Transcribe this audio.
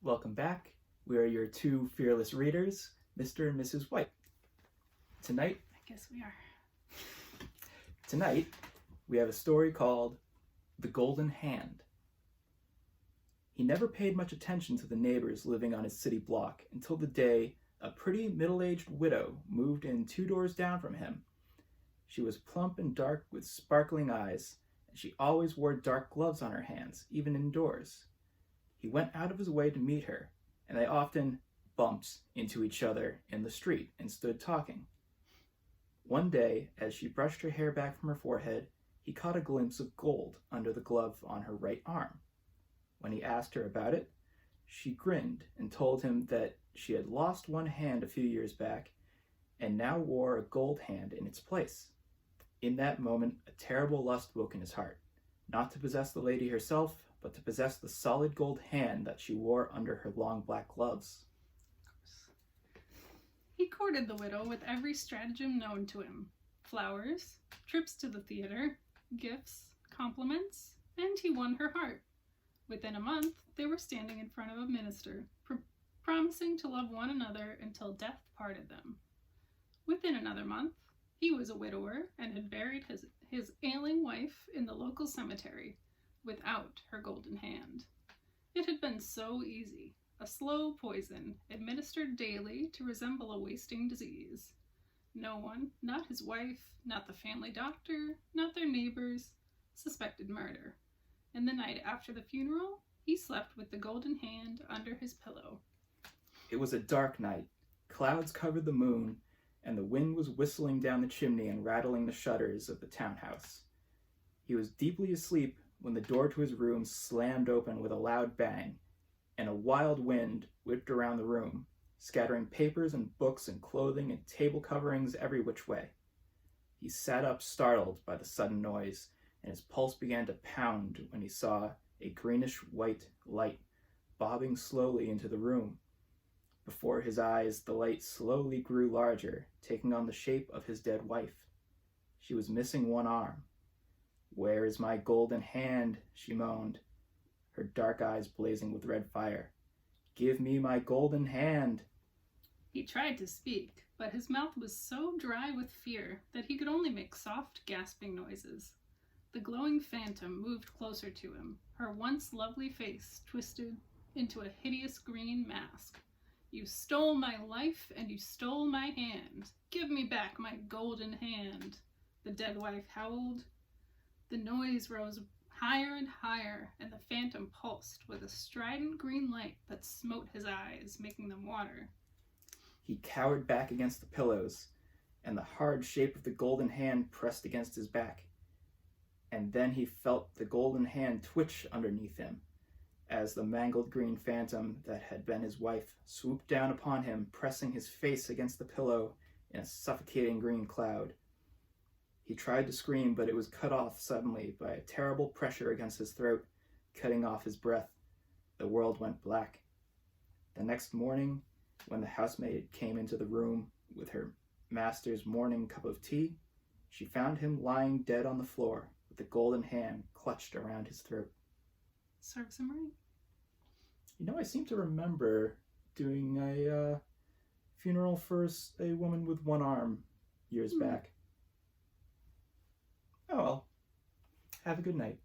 Welcome back. We are your two fearless readers, Mr. and Mrs. White. Tonight, I guess we are. Tonight, we have a story called The Golden Hand. He never paid much attention to the neighbors living on his city block until the day a pretty middle-aged widow moved in 2 doors down from him. She was plump and dark with sparkling eyes, and she always wore dark gloves on her hands, even indoors. He went out of his way to meet her, and they often bumped into each other in the street and stood talking. One day, as she brushed her hair back from her forehead, he caught a glimpse of gold under the glove on her right arm. When he asked her about it, she grinned and told him that she had lost one hand a few years back and now wore a gold hand in its place. In that moment, a terrible lust woke in his heart, not to possess the lady herself, but to possess the solid gold hand that she wore under her long black gloves. He courted the widow with every stratagem known to him. Flowers, trips to the theater, gifts, compliments, and he won her heart. Within a month, they were standing in front of a minister, promising to love one another until death parted them. Within another month, he was a widower and had buried his ailing wife in the local cemetery without her golden hand. It had been so easy, a slow poison administered daily to resemble a wasting disease. No one, not his wife, not the family doctor, not their neighbors, suspected murder. And the night after the funeral, he slept with the golden hand under his pillow. It was a dark night. Clouds covered the moon, and the wind was whistling down the chimney and rattling the shutters of the townhouse. He was deeply asleep when the door to his room slammed open with a loud bang, and a wild wind whipped around the room, scattering papers and books and clothing and table coverings every which way. He sat up startled by the sudden noise, and his pulse began to pound when he saw a greenish-white light bobbing slowly into the room. Before his eyes, the light slowly grew larger, taking on the shape of his dead wife. She was missing one arm. "Where is my golden hand?" she moaned, her dark eyes blazing with red fire. "Give me my golden hand!" He tried to speak, but his mouth was so dry with fear that he could only make soft, gasping noises. The glowing phantom moved closer to him, her once lovely face twisted into a hideous green mask. "You stole my life, and you stole my hand. Give me back my golden hand," the dead wife howled. The noise rose higher and higher, and the phantom pulsed with a strident green light that smote his eyes, making them water. He cowered back against the pillows, and the hard shape of the golden hand pressed against his back. And then he felt the golden hand twitch underneath him, as the mangled green phantom that had been his wife swooped down upon him, pressing his face against the pillow in a suffocating green cloud. He tried to scream, but it was cut off suddenly by a terrible pressure against his throat, cutting off his breath. The world went black. The next morning, when the housemaid came into the room with her master's morning cup of tea, she found him lying dead on the floor with the golden hand clutched around his throat. Serves him right. I seem to remember doing a funeral for a woman with one arm years back. Oh well. Have a good night.